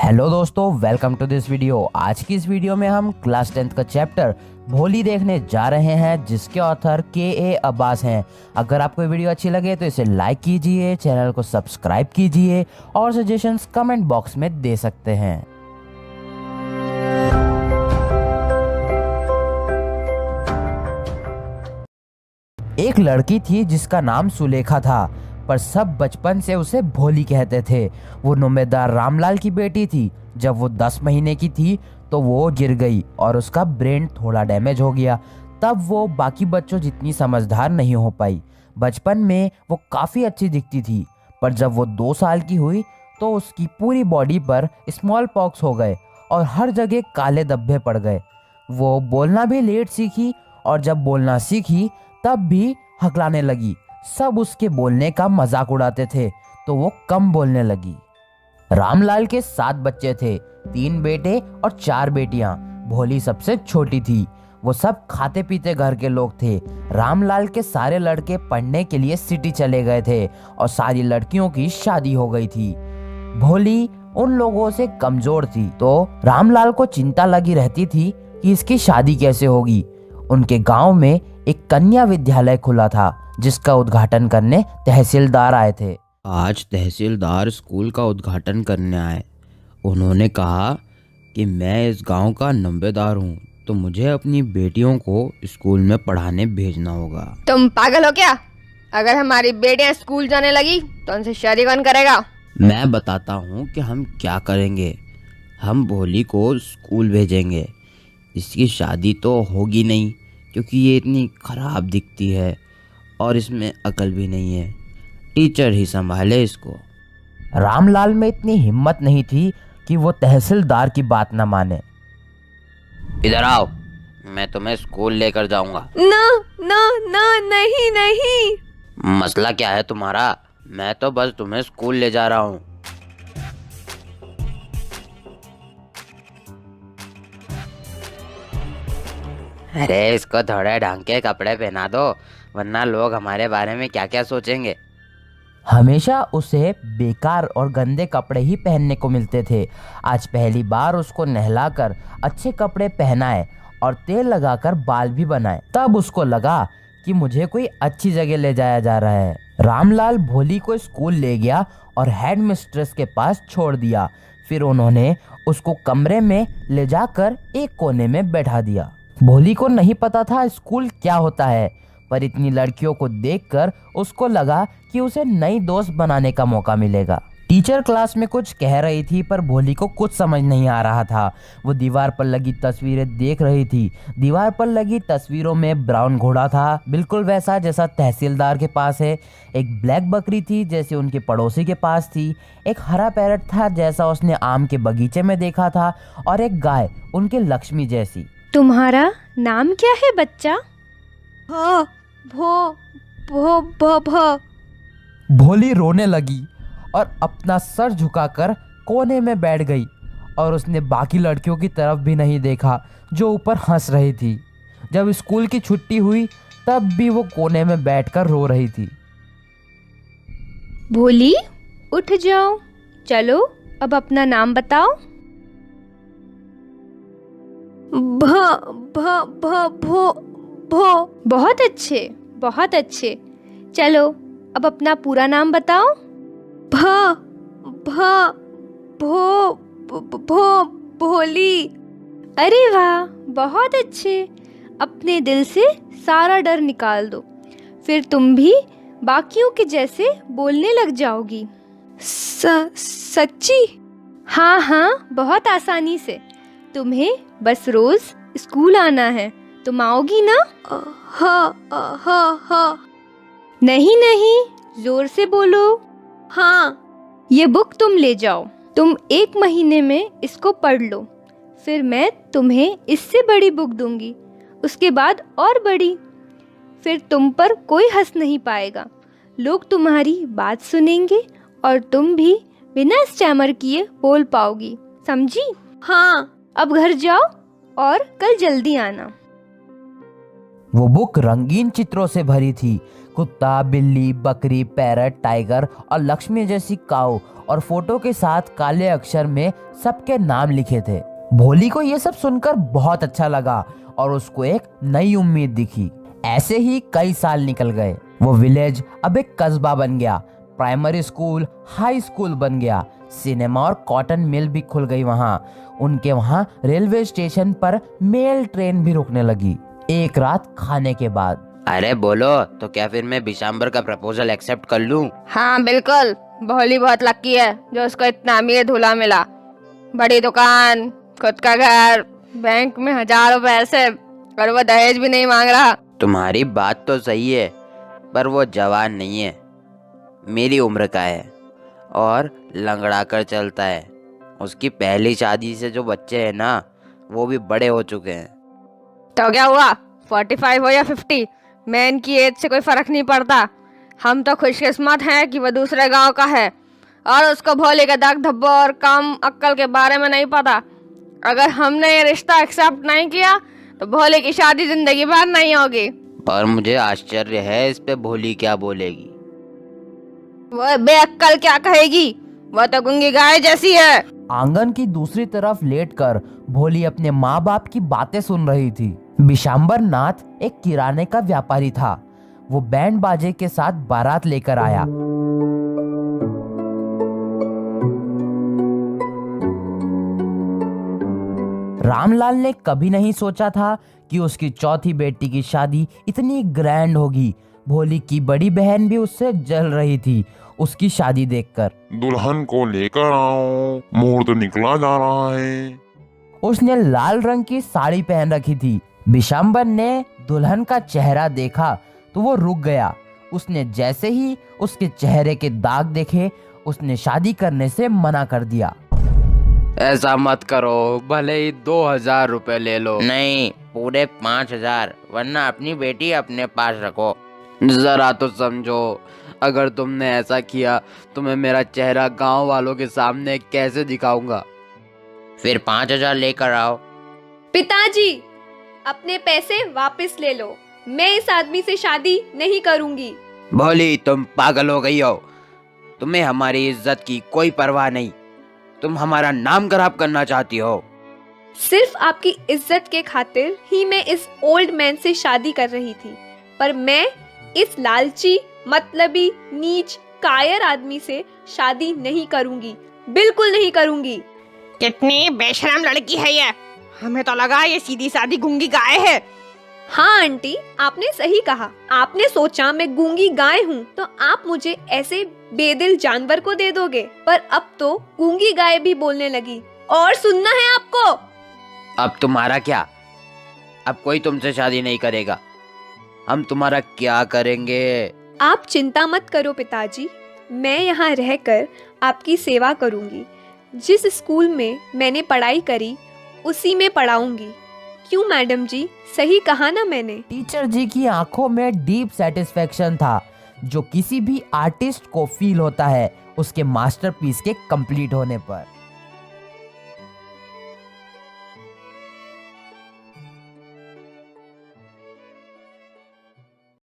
Hello दोस्तों, welcome to this video. आज की इस वीडियो में हम क्लास 10th का चैप्टर भोली देखने जा रहे हैं, जिसके ऑथर के अब्बास हैं। अगर आपको वीडियो अच्छी लगे तो इसे लाइक कीजिए, चैनल को सब्सक्राइब कीजिए और सजेशंस कमेंट बॉक्स में दे सकते हैं। एक लड़की थी जिसका नाम सुलेखा था, पर सब बचपन से उसे भोली कहते थे। वो नुमेदार रामलाल की बेटी थी। जब वो 10 महीने की थी तो वो गिर गई और उसका ब्रेन थोड़ा डैमेज हो गया। तब वो बाकी बच्चों जितनी समझदार नहीं हो पाई। बचपन में वो काफ़ी अच्छी दिखती थी, पर जब वो 2 साल की हुई तो उसकी पूरी बॉडी पर स्मॉल पॉक्स हो गए और हर जगह काले धब्बे पड़ गए। वो बोलना भी लेट सीखी और जब बोलना सीखी तब भी हकलाने लगी। सब उसके बोलने का मजाक उड़ाते थे तो वो कम बोलने लगी। रामलाल के 7 बच्चे थे, 3 बेटे और 4 बेटियां। भोली सबसे छोटी थी। वो सब खाते पीते घर के लोग थे। रामलाल के सारे लड़के पढ़ने के लिए सिटी चले गए थे और सारी लड़कियों की शादी हो गई थी। भोली उन लोगों से कमजोर थी, तो रामलाल को चिंता लगी रहती थी कि इसकी शादी कैसे होगी। उनके गांव में एक कन्या विद्यालय खुला था, जिसका उद्घाटन करने तहसीलदार आए थे। आज तहसीलदार स्कूल का उद्घाटन करने आए। उन्होंने कहा कि मैं इस गांव का नंबेदार हूं, तो मुझे अपनी बेटियों को स्कूल में पढ़ाने भेजना होगा। तुम पागल हो क्या? अगर हमारी बेटियां स्कूल जाने लगी तो उनसे शादी कौन करेगा? मैं बताता हूं कि हम क्या करेंगे। हम भोली को स्कूल भेजेंगे। इसकी शादी तो होगी नहीं, क्योंकि ये इतनी खराब दिखती है और इसमें अकल भी नहीं है। टीचर ही संभाले इसको। रामलाल में इतनी हिम्मत नहीं थी कि वो तहसीलदार की बात न माने। इधर आओ, मैं तुम्हें स्कूल लेकर जाऊंगा। ना ना ना, नहीं नहीं। मसला क्या है तुम्हारा? मैं तो बस तुम्हें स्कूल ले जा रहा हूँ। अरे इसको थोड़े ढंग के कपड़े पहना दो, वरना लोग हमारे बारे में क्या क्या सोचेंगे। हमेशा उसे बेकार और गंदे कपड़े ही पहनने को मिलते थे। आज पहली बार उसको नहलाकर अच्छे कपड़े पहनाए और तेल लगाकर बाल भी बनाए। तब उसको लगा कि मुझे कोई अच्छी जगह ले जाया जा रहा है। रामलाल भोली को स्कूल ले गया और हेड मिस्ट्रेस के पास छोड़ दिया। फिर उन्होंने उसको कमरे में ले जाकर एक कोने में बैठा दिया। भोली को नहीं पता था स्कूल क्या होता है, पर इतनी लड़कियों को देखकर उसको लगा कि उसे नई दोस्त बनाने का मौका मिलेगा। टीचर क्लास में कुछ कह रही थी, पर भोली को कुछ समझ नहीं आ रहा था। वो दीवार पर लगी तस्वीरें देख रही थी। दीवार पर लगी तस्वीरों में ब्राउन घोड़ा था, बिल्कुल वैसा जैसा तहसीलदार के पास है। एक ब्लैक बकरी थी जैसे उनके पड़ोसी के पास थी। एक हरा पैरट था जैसा उसने आम के बगीचे में देखा था, और एक गाय उनके लक्ष्मी जैसी। तुम्हारा नाम क्या है बच्चा? भो भो भो भो भो। भोली रोने लगी और अपना सर झुकाकर कोने में बैठ गई, और उसने बाकी लड़कियों की तरफ भी नहीं देखा जो ऊपर हंस रही थी। जब स्कूल की छुट्टी हुई तब भी वो कोने में बैठकर रो रही थी। भोली, उठ जाओ, चलो अब अपना नाम बताओ। भ भ भ भो भो। बहुत अच्छे, बहुत अच्छे। चलो अब अपना पूरा नाम बताओ। भ भ भो भो भोली। अरे वाह, बहुत अच्छे। अपने दिल से सारा डर निकाल दो, फिर तुम भी बाकियों के जैसे बोलने लग जाओगी। सच्ची? हाँ हाँ, बहुत आसानी से। तुम्हें बस रोज स्कूल आना है। तुम आओगी ना? हाँ। नहीं नहीं, जोर से बोलो। हाँ। ये बुक तुम ले जाओ। तुम 1 महीने में इसको पढ़ लो, फिर मैं तुम्हें इससे बड़ी बुक दूंगी, उसके बाद और बड़ी। फिर तुम पर कोई हंस नहीं पाएगा। लोग तुम्हारी बात सुनेंगे और तुम भी बिना स्टैमर किए बोल पाओगी, समझी? हाँ। अब घर जाओ और कल जल्दी आना। वो बुक रंगीन चित्रों से भरी थी। कुत्ता, बिल्ली, बकरी, पैरट, टाइगर और लक्ष्मी जैसी काऊ और फोटो के साथ काले अक्षर में सबके नाम लिखे थे। भोली को ये सब सुनकर बहुत अच्छा लगा और उसको एक नई उम्मीद दिखी। ऐसे ही कई साल निकल गए। वो विलेज अब एक कस्बा बन गया। प्राइमरी स्कूल हाई स्कूल बन गया। सिनेमा और कॉटन मिल भी खुल गई वहाँ। उनके वहाँ रेलवे स्टेशन पर मेल ट्रेन भी रुकने लगी। एक रात खाने के बाद, अरे बोलो, तो क्या फिर मैं बिशाम्बर का प्रपोजल एक्सेप्ट कर लूं? हाँ बिल्कुल, भोली बहुत लकी है जो उसको इतना अमीर दूल्हा मिला। बड़ी दुकान, खुद का घर, बैंक में हजारों पैसे, और वो दहेज भी नहीं मांग रहा। तुम्हारी बात तो सही है, पर वो जवान नहीं है, मेरी उम्र का है और लंगड़ा कर चलता है। उसकी पहली शादी से जो बच्चे हैं ना, वो भी बड़े हो चुके हैं। तो क्या हुआ, 45 हो या 50, मैन की एज से कोई फर्क नहीं पड़ता। हम तो खुशकिस्मत हैं कि वो दूसरे गांव का है और उसको भोले के दाग धब्बों और काम अक्कल के बारे में नहीं पता। अगर हमने ये रिश्ता एक्सेप्ट नहीं किया तो भोले की शादी जिंदगी भर नहीं होगी। पर मुझे आश्चर्य है इस पे भोली क्या बोलेगी। वो बेअक्कल क्या कहेगी, वो तो गूंगी गाय जैसी है। आंगन की दूसरी तरफ लेटकर भोली अपने माँ बाप की बातें सुन रही थी। बिशाम्बर नाथ एक किराने का व्यापारी था। वो बैंड बाजे के साथ बारात लेकर आया। रामलाल ने कभी नहीं सोचा था कि उसकी चौथी बेटी की शादी इतनी ग्रैंड होगी। भोली की बड़ी बहन भी उससे जल रही थी उसकी शादी देखकर। दुल्हन को लेकर आओ, मुहूर्त निकला जा रहा है। उसने लाल रंग की साड़ी पहन रखी थी। बिशाम्बर ने दुल्हन का चेहरा देखा तो वो रुक गया। उसने जैसे ही उसके चेहरे के दाग देखे, उसने शादी करने से मना कर दिया। ऐसा मत करो, भले ही 2000 रुपए ले लो। नहीं, पूरे 5000, वरना अपनी बेटी अपने पास रखो। जरा तो समझो, अगर तुमने ऐसा किया तो मैं मेरा चेहरा गांव वालों के सामने कैसे दिखाऊंगा। फिर 5000 लेकर आओ। पिताजी, अपने पैसे वापस ले लो। मैं इस आदमी से शादी नहीं करूंगी। भोली, तुम पागल हो गई हो। तुम्हें हमारी इज्जत की कोई परवाह नहीं। तुम हमारा नाम खराब करना चाहती हो। सिर्फ आपकी इज्जत के खातिर ही मैं इस ओल्ड मैन से शादी कर रही थी, पर मैं इस लालची, मतलबी, नीच, कायर आदमी से शादी नहीं करूंगी। बिल्कुल नहीं करूंगी। कितनी बेशरम लड़की है ये, हमें तो लगा ये सीधी सादी गूंगी गाय है। हाँ आंटी, आपने सही कहा। आपने सोचा मैं गूंगी गाय हूँ तो आप मुझे ऐसे बेदिल जानवर को दे दोगे, पर अब तो गूंगी गाय भी बोलने लगी। और सुनना है आपको। अब तुम्हारा क्या? अब कोई तुमसे शादी नहीं करेगा। हम तुम्हारा क्या करेंगे? आप चिंता मत करो पिताजी, मैं यहाँ रहकर आपकी सेवा करूँगी। जिस स्कूल में मैंने पढ़ाई करी उसी में पढ़ाऊंगी। क्यों मैडम जी, सही कहा ना मैंने? टीचर जी की आंखों में डीप सेटिस्फेक्शन था, जो किसी भी आर्टिस्ट को फील होता है उसके मास्टरपीस के कंप्लीट होने पर।